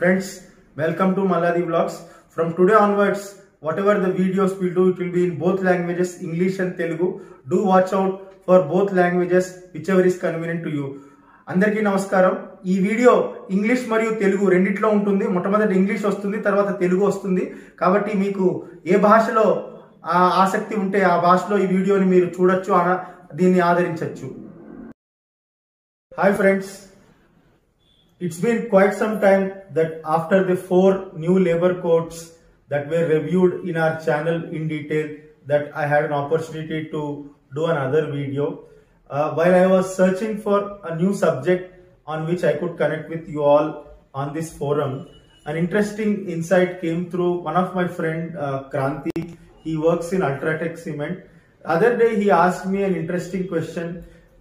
Friends, welcome to Maladi Vlogs. From today onwards, whatever the videos we do, it will be in both languages, English and Telugu. Do watch out for both languages, whichever is convenient to you. అందరికీ నమస్కారం. ఈ video English మరియు తెలుగు రెండిట్లో ఉంటుంది. మొట్టమొదటి English వస్తుంది, తర్వాత తెలుగు వస్తుంది. కాబట్టి మీకు ఏ భాషలో ఆసక్తి ఉంటే ఆ భాషలో ఈ వీడియోని మీరు చూడొచ్చు, దీన్ని ఆదరించొచ్చు. Hi friends, it's been quite some time that after the 4 new labor codes that were reviewed in our channel in detail, that I had an opportunity to do another video. While I was searching for a new subject on which I could connect with you all on this forum, an interesting insight came through one of my friend Kranti. He works in Ultratech Cement. Other day he asked me an interesting question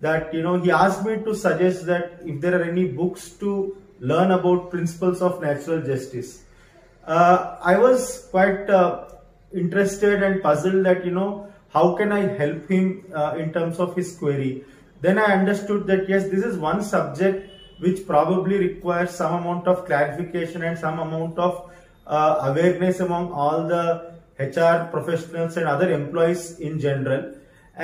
that, he asked me to suggest that if there are any books to learn about principles of natural justice. I was quite interested and puzzled that, how can I help him in terms of his query. Then I understood that yes, this is one subject which probably requires some amount of clarification and some amount of awareness among all the HR professionals and other employees in general.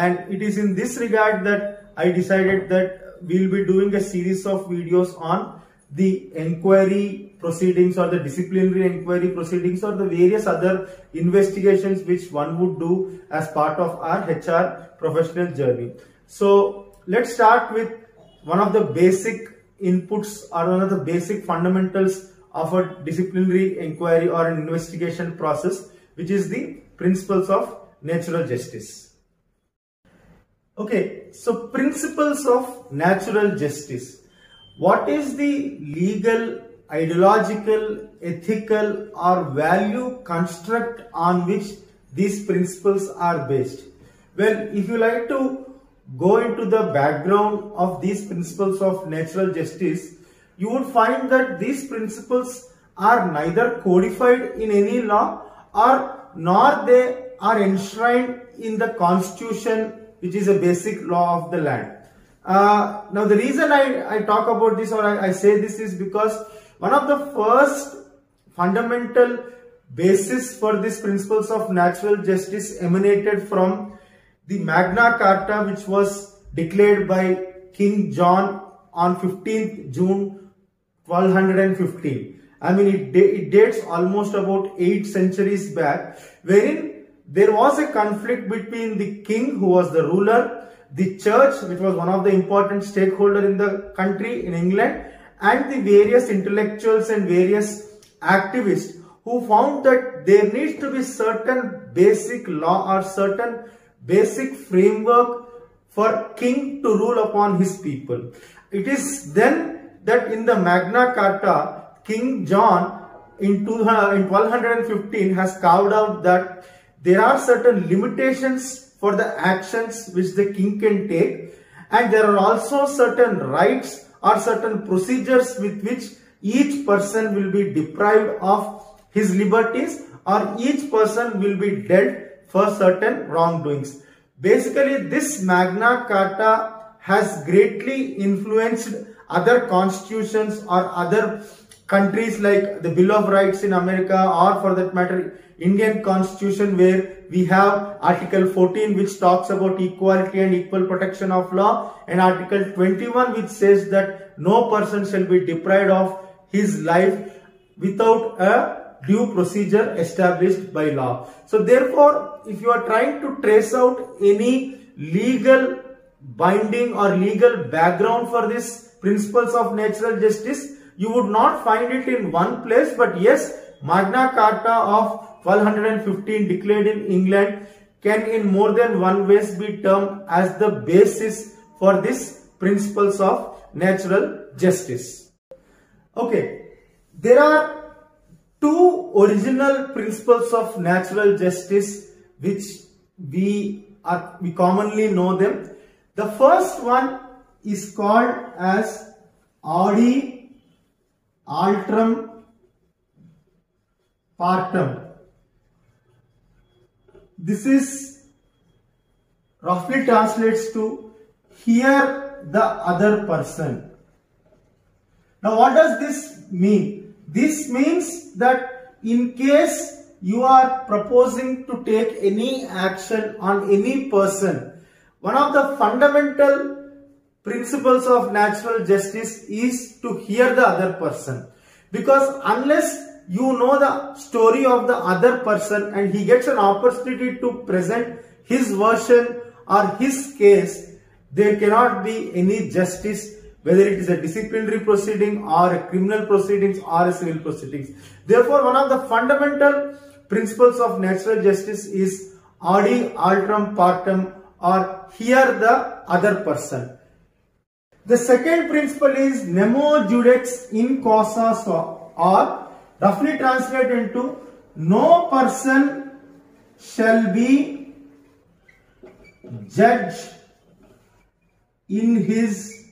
And it is in this regard that I decided that we'll be doing a series of videos on the inquiry proceedings or the disciplinary inquiry proceedings or the various other investigations which one would do as part of our HR professional journey. So let's start with one of the basic inputs or one of the basic fundamentals of a disciplinary inquiry or an investigation process, which is the principles of natural justice. Okay, so principles of natural justice. What is the legal, ideological, ethical or value construct on which these principles are based? Well, if you like to go into the background of these principles of natural justice, you would find that these principles are neither codified in any law nor they are enshrined in the Constitution, which is a basic law of the land. Now the reason I talk about this or I say this is because one of the first fundamental basis for these principles of natural justice emanated from the Magna Carta, which was declared by King John on 15th June 1215. I mean, it dates almost about 8 centuries back, wherein there was a conflict between the king, who was the ruler, the church, which was one of the important stakeholders in the country in England, and the various intellectuals and various activists who found that there needs to be certain basic law or certain basic framework for king to rule upon his people. It is then that in the Magna Carta, King John in 1215 has carved out that there are certain limitations for the actions which the king can take, and there are also certain rights or certain procedures with which each person will be deprived of his liberties or each person will be dealt for certain wrongdoings. Basically, this Magna Carta has greatly influenced other constitutions or other countries like the Bill of Rights in America, or for that matter Indian Constitution, where we have Article 14 which talks about equality and equal protection of law, and Article 21 which says that no person shall be deprived of his life without a due procedure established by law. So therefore, if you are trying to trace out any legal binding or legal background for these principles of natural justice, you would not find it in one place, but yes, Magna Carta of 1215 declared in England can in more than one ways be termed as the basis for these principles of natural justice. Okay, there are 2 original principles of natural justice which we commonly know them. The first one is called as Audi Altrum Partem. This is roughly translates to hear the other person. Now what does this mean? This means that in case you are proposing to take any action on any person, one of the fundamental principles of natural justice is to hear the other person. Because unless you know the story of the other person and he gets an opportunity to present his version or his case, there cannot be any justice, whether it is a disciplinary proceeding or a criminal proceedings or a civil proceedings. Therefore, one of the fundamental principles of natural justice is audi alteram partem, or hear the other person. The second principle is nemo judex in causa suo, or roughly translated into no person shall be judge in his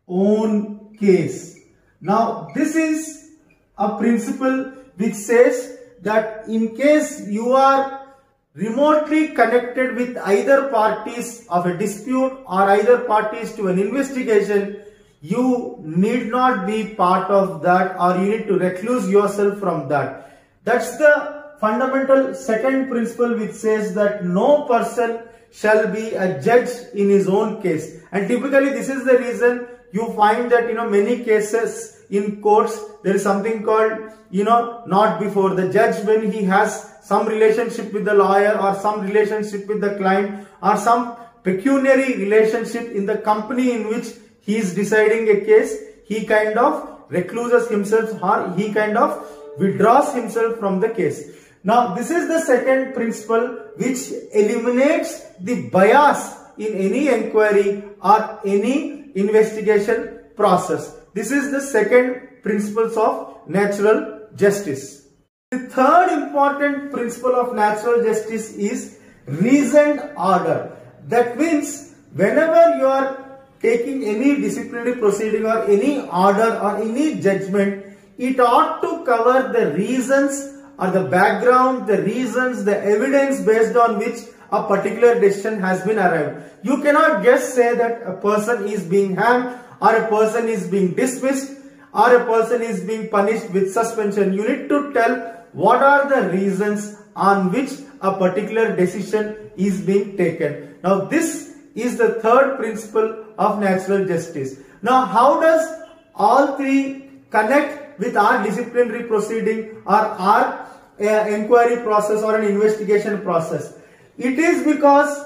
own case. Now, this is a principle which says that in case you are remotely connected with either parties of a dispute or either parties to an investigation, you need not be part of that, or you need to recluse yourself from that. That's the fundamental second principle which says that no person shall be a judge in his own case. And typically this is the reason you find that many cases in courts there is something called not before the judge, when he has some relationship with the lawyer or some relationship with the client or some pecuniary relationship in the company in which he is deciding a case, he kind of recluses himself or he kind of withdraws himself from the case. Now, this is the second principle which eliminates the bias in any inquiry or any investigation process. This is the second principle of natural justice. The third important principle of natural justice is reasoned order. That means whenever you are taking any disciplinary proceeding or any order or any judgment, it ought to cover the reasons or the background, the reasons, the evidence based on which a particular decision has been arrived. You cannot just say that a person is being hanged or a person is being dismissed or a person is being punished with suspension. You need to tell what are the reasons on which a particular decision is being taken. Now, this is the third principle of natural justice. Now, how does all three connect with our disciplinary proceeding or our inquiry process or an investigation process? It is because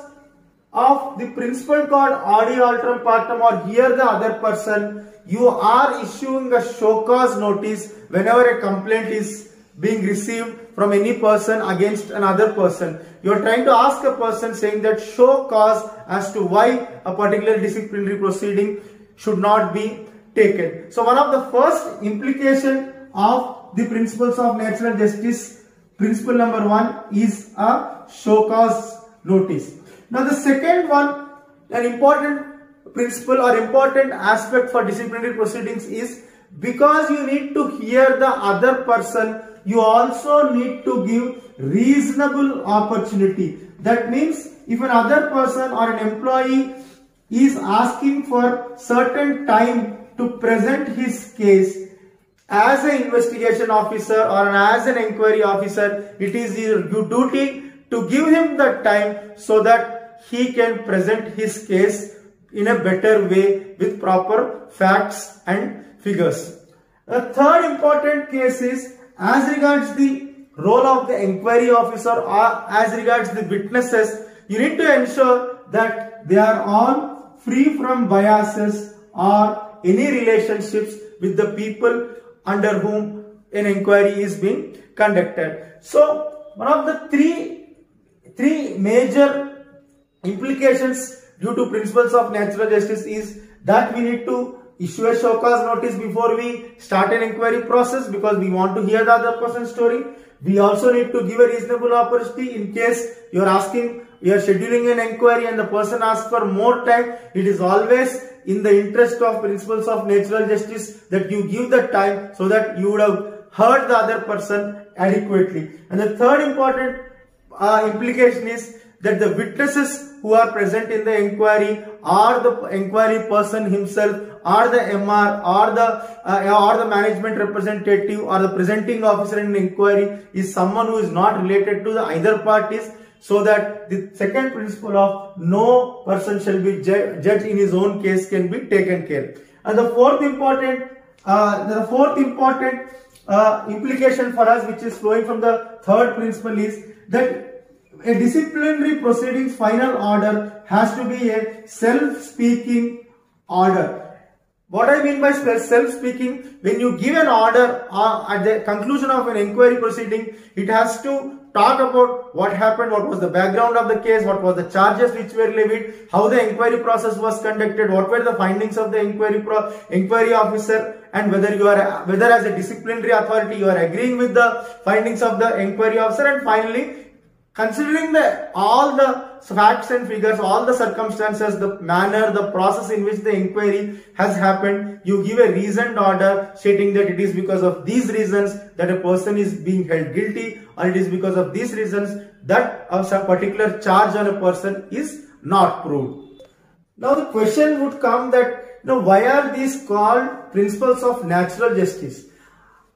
of the principle called audi alteram partem, or hear the other person. You are issuing a show cause notice whenever a complaint is being received from any person against another person. You are trying to ask a person saying that show cause as to why a particular disciplinary proceeding should not be taken. So one of the first implication of the principles of natural justice, principle number 1, is a show cause notice. Now the second one, an important principle or important aspect for disciplinary proceedings is, because you need to hear the other person, you also need to give reasonable opportunity. That means if another person or an employee is asking for certain time to present his case, as an investigation officer or as an inquiry officer, it is your duty to give him the time so that he can present his case in a better way with proper facts and figures. The third important case is as regards the role of the inquiry officer or as regards the witnesses. You need to ensure that they are all free from biases or any relationships with the people under whom an inquiry is being conducted. So one of the three major implications due to principles of natural justice is that we need to issue a show cause notice before we start an inquiry process, because we want to hear the other person's story. We also need to give a reasonable opportunity in case you are scheduling an inquiry and the person asks for more time. It is always in the interest of principles of natural justice that you give the time so that you would have heard the other person adequately. And the third important implication is that the witnesses who are present in the inquiry or the inquiry person himself or the MR or the management representative or the presenting officer in an inquiry is someone who is not related to the either parties, so that the second principle of no person shall be judged in his own case can be taken care. And the fourth important implication for us, which is flowing from the third principle, is that a disciplinary proceedings final order has to be a self-speaking order. What I mean by self-speaking, when you give an order at the conclusion of an inquiry proceeding, it has to talk about what happened, what was the background of the case, what was the charges which were levied, how the inquiry process was conducted, what were the findings of the inquiry officer, and whether as a disciplinary authority you are agreeing with the findings of the inquiry officer. And finally, considering all the facts and figures, all the circumstances, the manner, the process in which the inquiry has happened, you give a reasoned order stating that it is because of these reasons that a person is being held guilty, or it is because of these reasons that a particular charge on a person is not proved. Now the question would come that, why are these called principles of natural justice?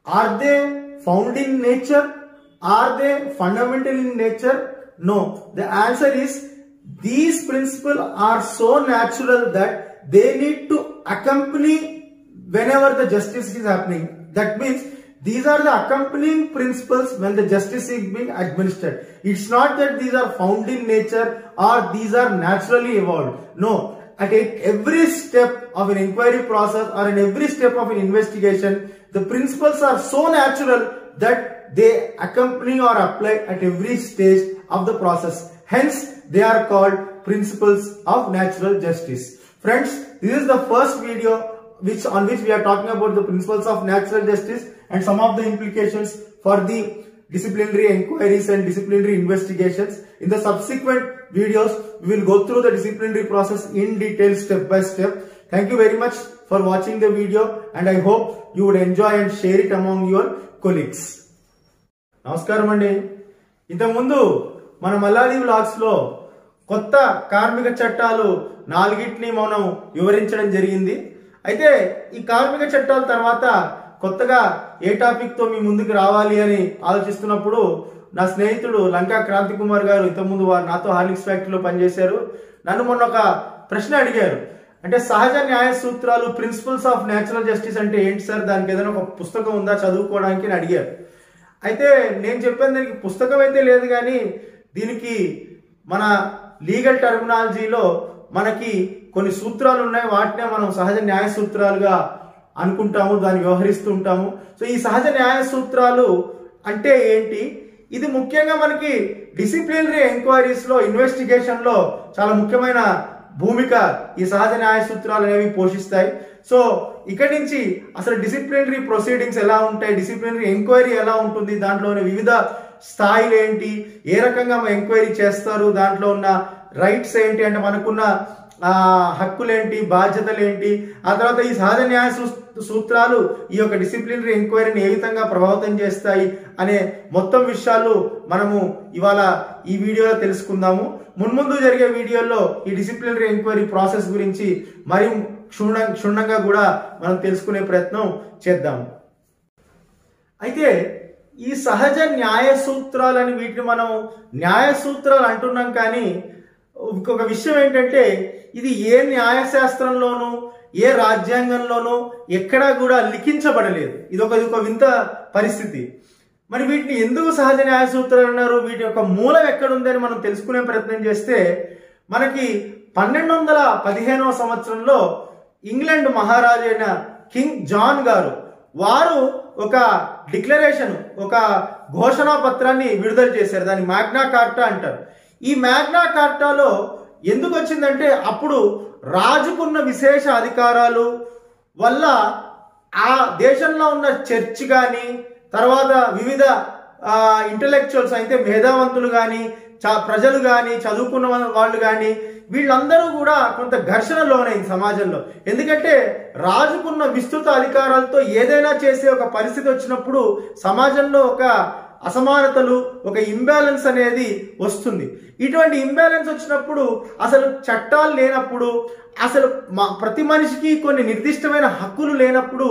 Are they found in nature? Are they fundamental in nature? No. The answer is, these principles are so natural that they need to accompany whenever the justice is happening. That means these are the accompanying principles when the justice is being administered. It's not that these are found in nature or these are naturally evolved. No. At every step of an inquiry process or in every step of an investigation, the principles are so natural that they accompany or apply at every stage of the process. Hence, they are called principles of natural justice. Friends, this is the first video on which we are talking about the principles of natural justice and some of the implications for the disciplinary inquiries and disciplinary investigations. In the subsequent videos, we will go through the disciplinary process in detail, step by step. Thank you very much for watching the video, and I hope you would enjoy and share it among your colleagues. నమస్కారం అండి. ఇంతకుముందు మన Malladi vlogs లో కొత్త కార్మిక చట్టాలు 4ని మనం వివరించడం జరిగింది. అయితే ఈ కార్మిక చట్టాల తర్వాత కొత్తగా ఏ టాపిక్ తో మీ ముందుకు రావాలి అని ఆలోచిస్తున్నప్పుడు నా స్నేహితుడు లంకా క్రాంతి కుమార్ గారు ఇంతకుముందు నాతో హార్లిక్స్ ఫ్యాక్టరీలో పనిచేశారు. నన్ను మొన్న ఒక ప్రశ్న అడిగారు. అంటే సహజ న్యాయ సూత్రాలు, ప్రిన్సిపల్స్ ఆఫ్ న్యాచురల్ జస్టిస్ అంటే ఏంటి సార్, దానికి ఏదైనా ఒక పుస్తకం ఉందా చదువుకోవడానికి అని అడిగారు. అయితే నేను చెప్పాను, దానికి పుస్తకం అయితే లేదు, కానీ దీనికి మన లీగల్ టర్మినాలజీలో మనకి కొన్ని సూత్రాలు ఉన్నాయి. వాటినే మనం సహజ న్యాయ సూత్రాలుగా అనుకుంటాము, దాన్ని వ్యవహరిస్తూ ఉంటాము. సో ఈ సహజ న్యాయ సూత్రాలు అంటే ఏంటి? ఇది ముఖ్యంగా మనకి డిసిప్లినరీ ఎంక్వైరీస్ లో, ఇన్వెస్టిగేషన్ లో చాలా ముఖ్యమైన భూమిక ఈ సహజ న్యాయ సూత్రాలు అనేవి పోషిస్తాయి. సో ఇక్కడి నుంచి అసలు డిసిప్లినరీ ప్రొసీడింగ్స్ ఎలా ఉంటాయి, డిసిప్లినరీ ఎంక్వైరీ ఎలా ఉంటుంది, దాంట్లోని వివిధ స్థాయిలు ఏంటి, ఏ రకంగా ఎంక్వైరీ చేస్తారు, దాంట్లో ఉన్న రైట్స్ ఏంటి, అంటే మనకున్న హక్కులేంటి, బాధ్యతలు ఏంటి, ఆ తర్వాత ఈ సహజ న్యాయ సూత్రాలు ఈ యొక్క డిసిప్లినరీ ఎంక్వైరీని ఏ విధంగా ప్రభావితం చేస్తాయి అనే మొత్తం విషయాలు మనము ఇవాళ ఈ వీడియోలో తెలుసుకుందాము. మున్ముందు జరిగే వీడియోల్లో ఈ డిసిప్లినరీ ఎంక్వైరీ ప్రాసెస్ గురించి మరి క్షుణ్ణంగా కూడా మనం తెలుసుకునే ప్రయత్నం చేద్దాము. అయితే ఈ సహజ న్యాయ సూత్రాలని వీటిని మనం న్యాయ సూత్రాలు అంటున్నాం, కానీ ఇంకొక విషయం ఏంటంటే ఇది ఏ న్యాయశాస్త్రంలోనూ ఏ రాజ్యాంగంలోనూ ఎక్కడా కూడా లిఖించబడలేదు. ఇది ఒక వింత పరిస్థితి. మరి వీటిని ఎందుకు సహజ న్యాయ సూత్రాలు అన్నారు, వీటి యొక్క మూలం ఎక్కడుందని మనం తెలుసుకునే ప్రయత్నం చేస్తే మనకి 1215వ సంవత్సరంలో ఇంగ్లాండ్ మహారాజు అయిన కింగ్ జాన్ గారు వారు ఒక డిక్లరేషన్, ఒక ఘోషణా పత్రాన్ని విడుదల చేశారు. దాన్ని మ్యాగ్నా కార్టా అంటారు. ఈ మ్యాగ్నా కార్టాలో ఎందుకు వచ్చిందంటే అప్పుడు రాజుకున్న విశేష అధికారాలు వల్ల ఆ దేశంలో ఉన్న చర్చ్ కానీ, తర్వాత వివిధ ఇంటలెక్చువల్స్ అయితే మేధావంతులు కానీ, ప్రజలు కానీ, చదువుకున్న వాళ్ళు కానీ, వీళ్ళందరూ కూడా కొంత ఘర్షణ లోనైంది సమాజంలో. ఎందుకంటే రాజుకున్న విస్తృత అధికారాలతో ఏదైనా చేసే ఒక పరిస్థితి వచ్చినప్పుడు సమాజంలో ఒక అసమానతలు, ఒక ఇంబ్యాలెన్స్ అనేది వస్తుంది. ఇటువంటి ఇంబ్యాలెన్స్ వచ్చినప్పుడు, అసలు చట్టాలు లేనప్పుడు, అసలు ప్రతి మనిషికి కొన్ని నిర్దిష్టమైన హక్కులు లేనప్పుడు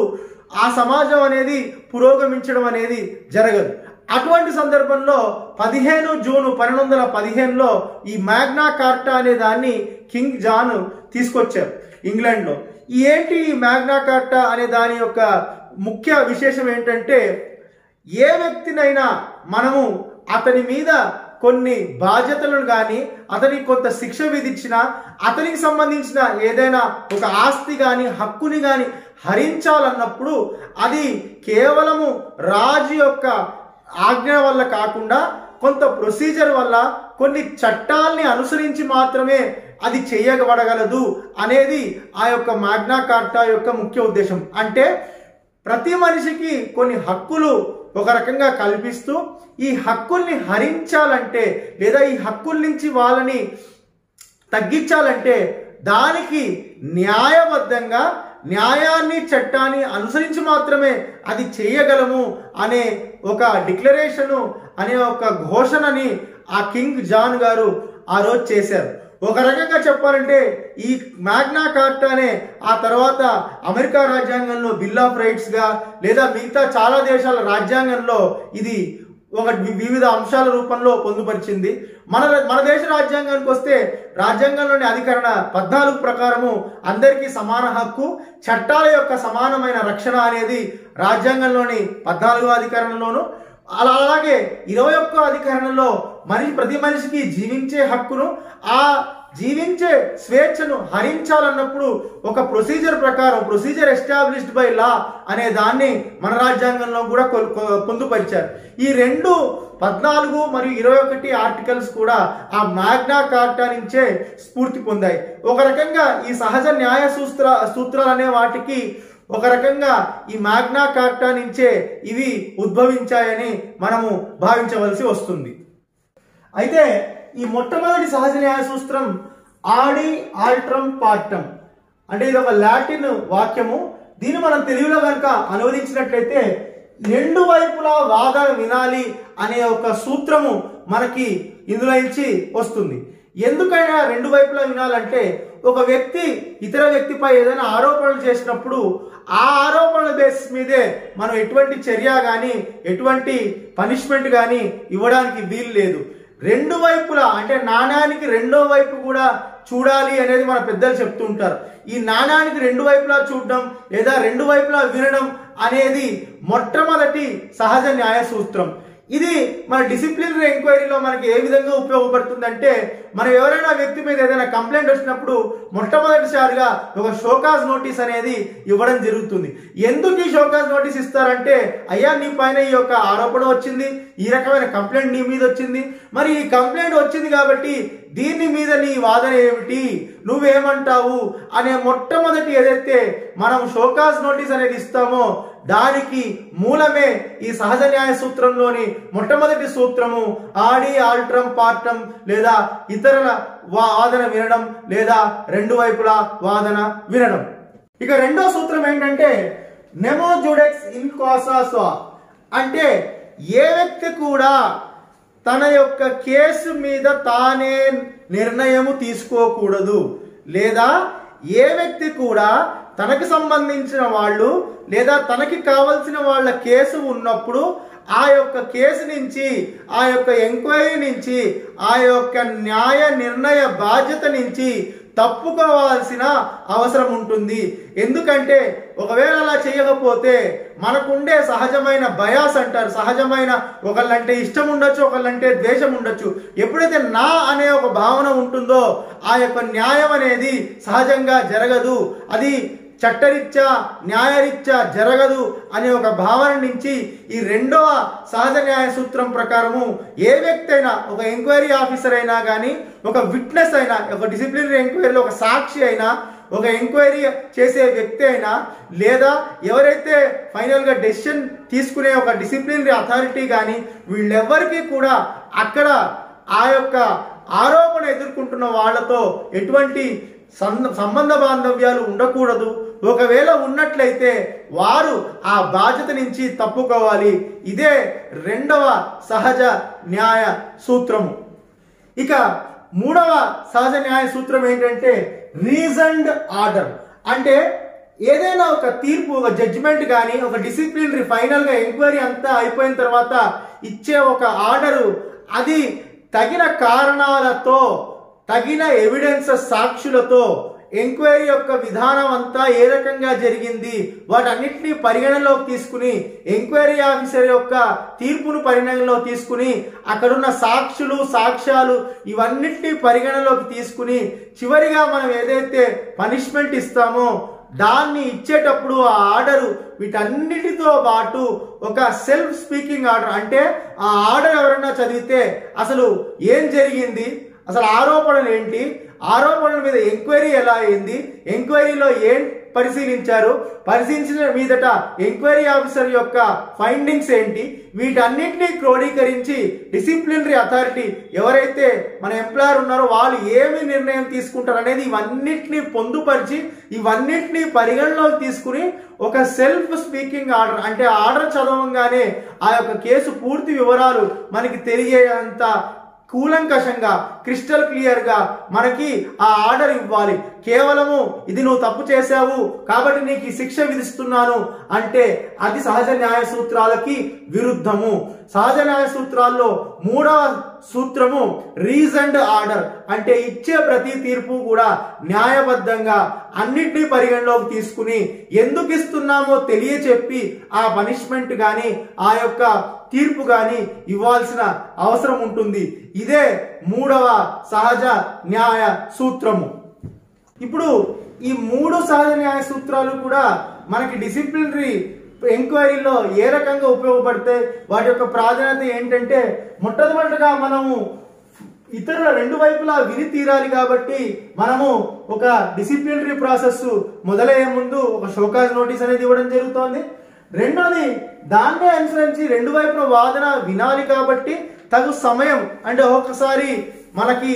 ఆ సమాజం అనేది పురోగమించడం అనేది జరగదు. అటువంటి సందర్భంలో 15 జూన్ 1215లో ఈ మ్యాగ్నా కార్టా అనే దాన్ని కింగ్ జాన్ తీసుకొచ్చారు ఇంగ్లాండ్లో. ఏంటి ఈ మ్యాగ్నా కార్టా అనే దాని యొక్క ముఖ్య విశేషం ఏంటంటే, ఏ వ్యక్తినైనా మనము అతని మీద కొన్ని బాధ్యతలను కానీ, అతనికి కొంత శిక్ష విధించినా, అతనికి సంబంధించిన ఏదైనా ఒక ఆస్తి కానీ హక్కుని కానీ హరించాలన్నప్పుడు అది కేవలము రాజు యొక్క ఆజ్ఞ వల్ల కాకుండా కొంత ప్రొసీజర్ వల్ల, కొన్ని చట్టాల్ని అనుసరించి మాత్రమే అది చేయబడగలదు అనేది ఆ యొక్క మ్యాగ్నా కార్టా యొక్క ముఖ్య ఉద్దేశం. అంటే ప్రతి మనిషికి కొన్ని హక్కులు ఒక రకంగా కల్పిస్తూ, ఈ హక్కుల్ని హరించాలంటే లేదా ఈ హక్కుల నుంచి వాళ్ళని తగ్గించాలంటే దానికి న్యాయబద్ధంగా న్యాయాన్ని చట్టాన్ని అనుసరించి మాత్రమే అది చేయగలము అనే ఒక డిక్లరేషను అనే ఒక ఘోషణని ఆ కింగ్ జాన్ గారు ఆ రోజు చేశారు. ఒక రకంగా చెప్పాలంటే ఈ మ్యాగ్నా కార్టానే ఆ తర్వాత అమెరికా రాజ్యాంగంలో బిల్ ఆఫ్ రైట్స్ గా లేదా మిగతా చాలా దేశాల రాజ్యాంగంలో ఇది ఒక వివిధ అంశాల రూపంలో పొందుపరిచింది. మన దేశ రాజ్యాంగానికి వస్తే రాజ్యాంగంలోని అధికరణ 14 ప్రకారము అందరికీ సమాన హక్కు, చట్టాల యొక్క సమానమైన రక్షణ అనేది రాజ్యాంగంలోని 14వ అధికరణలోను, అలాగే 21వ అధికరణలో ప్రతి మనిషికి జీవించే హక్కును, ఆ జీవించే స్వేచ్ఛను హరించాలన్నప్పుడు ఒక ప్రొసీజర్ ప్రకారం, ప్రొసీజర్ ఎస్టాబ్లిష్డ్ బై లా అనే దాన్ని మన రాజ్యాంగంలో కూడా పొందుపరిచారు. ఈ 14 మరియు 21 ఆర్టికల్స్ కూడా ఆ మ్యాగ్నా కార్టా నుంచే స్ఫూర్తి పొందాయి. ఒక రకంగా ఈ సహజ న్యాయ సూత్రాలు అనే వాటికి ఒక రకంగా ఈ మ్యాగ్నా కార్టా నుంచే ఇవి ఉద్భవించాయని మనము భావించవలసి వస్తుంది. అయితే ఈ మొట్టమొదటి సహజ న్యాయ సూత్రం ఆడి ఆల్ట్రమ్ పార్టమ్, అంటే ఇది ఒక లాటిన్ వాక్యము. దీన్ని మనం తెలుగులో కనుక అనువదించినట్లయితే రెండు వైపులా వాదన వినాలి అనే ఒక సూత్రము మనకి ఇందులో నుంచి వస్తుంది. ఎందుకైనా రెండు వైపులా వినాలంటే, ఒక వ్యక్తి ఇతర వ్యక్తిపై ఏదైనా ఆరోపణలు చేసినప్పుడు ఆ ఆరోపణల బేసిస్ మీదే మనం ఎటువంటి చర్య కానీ ఎటువంటి పనిష్మెంట్ కానీ ఇవ్వడానికి వీలు లేదు. రెండు వైపులా అంటే నాణ్యానికి రెండో వైపు కూడా చూడాలి అనేది మన పెద్దలు చెప్తూ ఉంటారు. ఈ నాణ్యానికి రెండు వైపులా చూడడం లేదా రెండు వైపులా వినడం అనేది మొట్టమొదటి సహజ న్యాయ సూత్రం. ఇది మన డిసిప్లినరీ ఎంక్వైరీలో మనకి ఏ విధంగా ఉపయోగపడుతుందంటే, మనం ఎవరైనా వ్యక్తి మీద ఏదైనా కంప్లైంట్ వచ్చినప్పుడు మొట్టమొదటిసారిగా ఒక షోకాజ్ నోటీస్ అనేది ఇవ్వడం జరుగుతుంది. ఎందుకు ఈ షోకాజ్ నోటీస్ ఇస్తారంటే, అయ్యా నీ పైన ఈ యొక్క ఆరోపణ వచ్చింది, ఈ రకమైన కంప్లైంట్ నీ మీద వచ్చింది, మరి ఈ కంప్లైంట్ వచ్చింది కాబట్టి దీని మీద నీ వాదన ఏమిటి, నువ్వేమంటావు అనే మొట్టమొదటి ఏదైతే మనం షోకాజ్ నోటీస్ అనేది ఇస్తామో దానికి మూలమే ఈ సహజ న్యాయ సూత్రంలోని మొట్టమొదటి సూత్రము ఆడి ఆల్ట్రమ్ పార్టమ్ లేదా ఇతరుల వాదన వినడం లేదా రెండు వైపులా వాదన వినడం. ఇక రెండో సూత్రం ఏంటంటే నెమో జుడెక్స్ ఇన్ కాసా స్వా, అంటే ఏ వ్యక్తి కూడా తన యొక్క కేసు మీద తానే నిర్ణయము తీసుకోకూడదు, లేదా ఏ వ్యక్తి కూడా తనకి సంబంధించిన వాళ్ళు లేదా తనకి కావలసిన వాళ్ళ కేసు ఉన్నప్పుడు ఆ యొక్క కేసు నుంచి, ఆ యొక్క ఎంక్వైరీ నుంచి, ఆ యొక్క న్యాయ నిర్ణయ బాధ్యత నుంచి తప్పుకోవాల్సిన అవసరం ఉంటుంది. ఎందుకంటే ఒకవేళ అలా చేయకపోతే మనకుండే సహజమైన బయాస్ అంటారు, సహజమైన ఒకళ్ళంటే ఇష్టం ఉండొచ్చు, ఒకళ్ళంటే ద్వేషం ఉండొచ్చు. ఎప్పుడైతే నా అనే ఒక భావన ఉంటుందో ఆ యొక్క న్యాయం అనేది సహజంగా జరగదు, అది చట్టరీత్యా న్యాయరీత్యా జరగదు అనే ఒక భావన నుంచి ఈ రెండవ సహజ న్యాయ సూత్రం ప్రకారము ఏ వ్యక్తి అయినా, ఒక ఎంక్వైరీ ఆఫీసర్ అయినా కానీ, ఒక విట్నెస్ అయినా, ఒక డిసిప్లినరీ ఎంక్వైరీలో ఒక సాక్షి అయినా, ఒక ఎంక్వైరీ చేసే వ్యక్తి అయినా, లేదా ఎవరైతే ఫైనల్గా డెసిషన్ తీసుకునే ఒక డిసిప్లినరీ అథారిటీ కానీ, వీళ్ళెవ్వరికీ కూడా అక్కడ ఆ యొక్క ఆరోపణ ఎదుర్కొంటున్న వాళ్ళతో ఎటువంటి సంబంధ బాంధవ్యాలు ఉండకూడదు. ఒకవేళ ఉన్నట్లయితే వారు ఆ బాధ్యత నుంచి తప్పుకోవాలి. ఇదే రెండవ సహజ న్యాయ సూత్రము. ఇక మూడవ సహజ న్యాయ సూత్రం ఏంటంటే రీజన్డ్ ఆర్డర్. అంటే ఏదైనా ఒక తీర్పు, ఒక జడ్జిమెంట్ కానీ, ఒక డిసిప్లినరీ ఫైనల్ గా ఎంక్వైరీ అంతా అయిపోయిన తర్వాత ఇచ్చే ఒక ఆర్డరు, అది తగిన కారణాలతో, తగిన ఎవిడెన్స్, సాక్షులతో ఎంక్వైరీ యొక్క విధానం అంతా ఏ రకంగా జరిగింది వాటన్నిటిని పరిగణలోకి తీసుకుని, ఎంక్వైరీ ఆఫీసర్ యొక్క తీర్పును పరిగణలోకి తీసుకుని, అక్కడున్న సాక్షులు, సాక్ష్యాలు ఇవన్నిటిని పరిగణలోకి తీసుకుని చివరిగా మనం ఏదైతే పనిష్మెంట్ ఇస్తామో దాన్ని ఇచ్చేటప్పుడు ఆ ఆర్డరు వీటన్నిటితో పాటు ఒక సెల్ఫ్ స్పీకింగ్ ఆర్డర్. అంటే ఆ ఆర్డర్ ఎవరైనా చదివితే అసలు ఏం జరిగింది, అసలు ఆరోపణలు ఏంటి, ఆరోపణల మీద ఎంక్వైరీ ఎలా అయింది, ఎంక్వైరీలో ఏం పరిశీలించారు, పరిశీలించిన మీదట ఎంక్వైరీ ఆఫీసర్ యొక్క ఫైండింగ్స్ ఏంటి, వీటన్నిటినీ క్రోడీకరించి డిసిప్లినరీ అథారిటీ ఎవరైతే మన ఎంప్లాయర్ ఉన్నారో వాళ్ళు ఏమి నిర్ణయం తీసుకుంటారు అనేది ఇవన్నిటిని పొందుపరిచి ఇవన్నిటిని పరిగణలోకి తీసుకుని ఒక సెల్ఫ్ స్పీకింగ్ ఆర్డర్, అంటే ఆర్డర్ చదవంగానే ఆ యొక్క కేసు పూర్తి వివరాలు మనకి తెలియజేయంత కూలంకషంగా, క్రిస్టల్ క్లియర్ గా మనకి ఆ ఆర్డర్ ఇవ్వాలి. కేవలము ఇది నువ్వు తప్పు చేశావు కాబట్టి నీకు ఈ శిక్ష విధిస్తున్నాను అంటే అది సహజ న్యాయ సూత్రాలకి విరుద్ధము. సహజ న్యాయ సూత్రాల్లో మూడవ సూత్రము రీజన్డ్ ఆర్డర్. అంటే ఇచ్చే ప్రతి తీర్పు కూడా న్యాయబద్ధంగా అన్నిటినీ పరిగణలోకి తీసుకుని ఎందుకు ఇస్తున్నామో తెలియచెప్పి ఆ పనిష్మెంట్ కానీ ఆ యొక్క తీర్పు కానీ ఇవ్వాల్సిన అవసరం ఉంటుంది. ఇదే మూడవ సహజ న్యాయ సూత్రము. ఇప్పుడు ఈ మూడు సహజ న్యాయ సూత్రాలు కూడా మనకి డిసిప్లినరీ ఎంక్వైరీలో ఏ రకంగా ఉపయోగపడతాయి, వాటి యొక్క ప్రాధాన్యత ఏంటంటే, మొట్టమొదటిగా మనము ఇతరుల రెండు వైపులా విని తీరాలి కాబట్టి మనము ఒక డిసిప్లినరీ ప్రాసెస్ మొదలయ్యే ముందు ఒక షోకాజ్ నోటీస్ అనేది ఇవ్వడం జరుగుతోంది. రెండోది దాన్నే అనుసరించి రెండు వైపుల వాదన వినాలి కాబట్టి తగు సమయం, అంటే ఒకసారి మనకి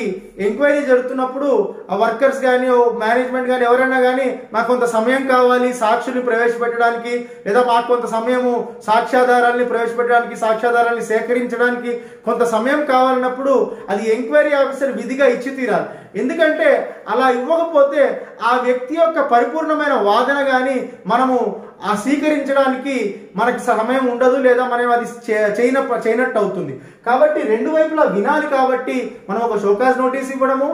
ఎంక్వైరీ జరుగుతున్నప్పుడు ఆ వర్కర్స్ కానీ మేనేజ్మెంట్ కానీ ఎవరైనా కానీ మాకు కొంత సమయం కావాలి సాక్షుల్ని ప్రవేశపెట్టడానికి, లేదా మాకు కొంత సమయము సాక్ష్యాధారాలని ప్రవేశపెట్టడానికి, సాక్ష్యాధారాలని సేకరించడానికి కొంత సమయం కావాలన్నప్పుడు అది ఎంక్వైరీ ఆఫీసర్ విధిగా ఇచ్చి తీరాలి. ఎందుకంటే అలా ఇవ్వకపోతే ఆ వ్యక్తి యొక్క పరిపూర్ణమైన వాదన కానీ మనము ఆ స్వీకరించడానికి మనకి సమయం ఉండదు, లేదా మనం అది చేయనట్టు అవుతుంది. కాబట్టి రెండు వైపులా వినాలి కాబట్టి మనం ఒక షోకాజ్ నోటీస్ ఇవ్వడము,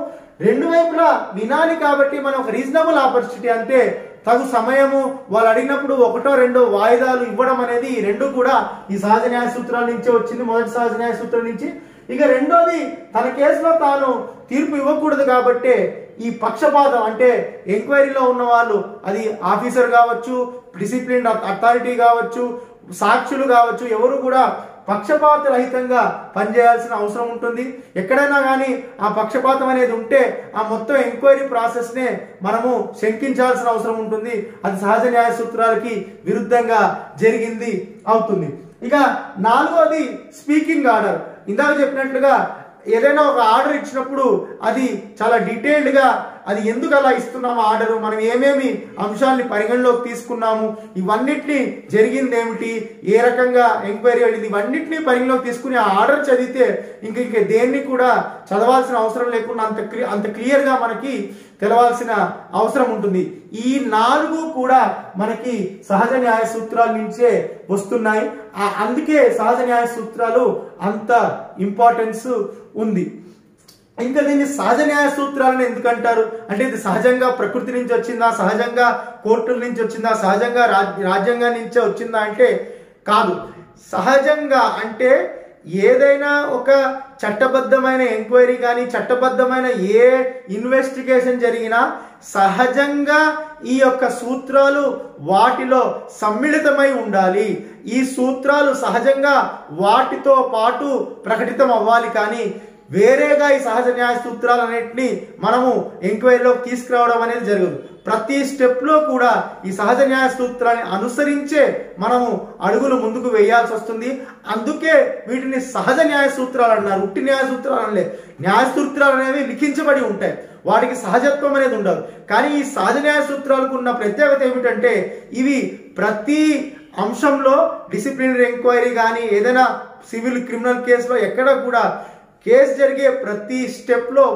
రెండు వైపులా వినాలి కాబట్టి మనం ఒక రీజనబుల్ ఆపర్చునిటీ, అంటే తగు సమయము వాళ్ళు అడిగినప్పుడు ఒకటో రెండో వాయిదాలు ఇవ్వడం అనేది రెండు కూడా ఈ సహజ న్యాయ సూత్రాల నుంచే వచ్చింది, మొదటి సహజ న్యాయ సూత్రం నుంచి. ఇక రెండోది తన కేసులో తాను తీర్పు ఇవ్వకూడదు కాబట్టి ఈ పక్షపాతం, అంటే ఎంక్వైరీలో ఉన్న వాళ్ళు, అది ఆఫీసర్ కావచ్చు, డిసిప్లిన్ అథారిటీ కావచ్చు, సాక్షులు కావచ్చు, ఎవరు కూడా పక్షపాత రహితంగా పనిచేయాల్సిన అవసరం ఉంటుంది. ఎక్కడైనా కానీ ఆ పక్షపాతం అనేది ఉంటే ఆ మొత్తం ఎంక్వైరీ ప్రాసెస్నే మనము శంకించాల్సిన అవసరం ఉంటుంది. అది సహజ న్యాయ సూత్రాలకి విరుద్ధంగా జరిగింది అవుతుంది. ఇక నాలుగోది స్పీకింగ్ ఆర్డర్. ఇందాక చెప్పినట్లుగా ఏదైనా ఒక ఆర్డర్ ఇచ్చినప్పుడు అది చాలా డీటెయిల్డ్గా అది ఎందుకు అలా ఇస్తున్నాము ఆర్డరు, మనం ఏమేమి అంశాలని పరిగణలోకి తీసుకున్నాము, ఇవన్నిటిని జరిగింది ఏమిటి, ఏ రకంగా ఎంక్వైరీ అయింది, ఇవన్నిటిని పరిగణలోకి తీసుకుని ఆ ఆర్డర్ చదివితే ఇంక దేన్ని కూడా చదవాల్సిన అవసరం లేకుండా అంత క్లియర్గా మనకి తెలవాల్సిన అవసరం ఉంటుంది. ఈ నాలుగు కూడా మనకి సహజ న్యాయ సూత్రాల నుంచే వస్తున్నాయి. అందుకే సహజ న్యాయ సూత్రాలు అంత ఇంపార్టెన్స్ ఉంది. ఇంకా దీన్ని సహజ న్యాయ సూత్రాలను ఎందుకంటారు అంటే, ఇది సహజంగా ప్రకృతి నుంచి వచ్చిందా, సహజంగా కోర్టుల నుంచి వచ్చిందా, సహజంగా రాజ్యాంగం నుంచే వచ్చిందా అంటే కాదు. సహజంగా అంటే ఏదైనా ఒక చట్టబద్ధమైన ఎంక్వైరీ కానీ చట్టబద్ధమైన ఏ ఇన్వెస్టిగేషన్ జరిగినా సహజంగా ఈ యొక్క సూత్రాలు వాటిలో సమ్మిళితమై ఉండాలి. ఈ సూత్రాలు సహజంగా వాటితో పాటు ప్రకటితం అవ్వాలి. కానీ వేరేగా ఈ సహజ న్యాయ సూత్రాలన్నింటినీ మనము ఎంక్వైరీలోకి తీసుకురావడం అనేది జరగదు. ప్రతి స్టెప్లో కూడా ఈ సహజ న్యాయ సూత్రాన్ని అనుసరించే మనము అడుగులు ముందుకు వేయాల్సి వస్తుంది. అందుకే వీటిని సహజ న్యాయ సూత్రాలు అన్నారు, ఉట్టి న్యాయ సూత్రాలు అనలే. న్యాయ సూత్రాలు అనేవి లిఖించబడి ఉంటాయి. వాటికి సహజత్వం అనేది ఉండదు. కానీ ఈ సహజ న్యాయ సూత్రాలకు ఉన్న ప్రత్యేకత ఏమిటంటే ఇవి ప్రతి అంశంలో డిసిప్లినరీ ఎంక్వైరీ కానీ ఏదైనా సివిల్ క్రిమినల్ కేసులో ఎక్కడ కూడా కేసు జరిగే ప్రతి స్టెప్లో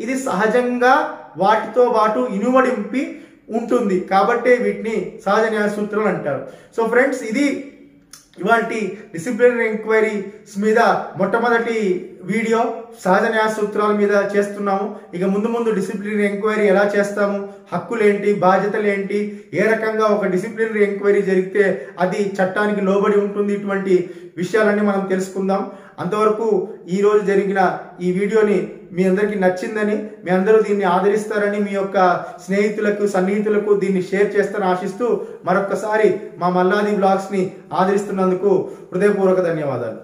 ఇది సహజంగా వాటితో పాటు ఇనుమడింపి ఉంటుంది. కాబట్టి వీటిని సహజ న్యాయ సూత్రాలు అంటారు. సో ఫ్రెండ్స్, ఇది ఇవాల్టి డిసిప్లినరీ ఎంక్వైరీస్ మీద మొట్టమొదటి వీడియో సహజ న్యాయ సూత్రాల మీద చేస్తున్నాము. ఇక ముందు ముందు డిసిప్లినరీ ఎంక్వైరీ ఎలా చేస్తాము, హక్కులేంటి, బాధ్యతలు ఏంటి, ఏ రకంగా ఒక డిసిప్లినరీ ఎంక్వైరీ జరిగితే అది చట్టానికి లోబడి ఉంటుంది, ఇటువంటి విషయాలన్నీ మనం తెలుసుకుందాం. అంతవరకు ఈ రోజు జరిగిన ఈ వీడియోని మీ అందరికీ నచ్చిందని, మీ అందరూ దీన్ని ఆదరిస్తారని, మీ యొక్క స్నేహితులకు సన్నిహితులకు దీన్ని షేర్ చేస్తారని ఆశిస్తూ మరొకసారి మా మల్లాది బ్లాగ్స్ ని ఆదరిస్తున్నందుకు హృదయపూర్వక ధన్యవాదాలు.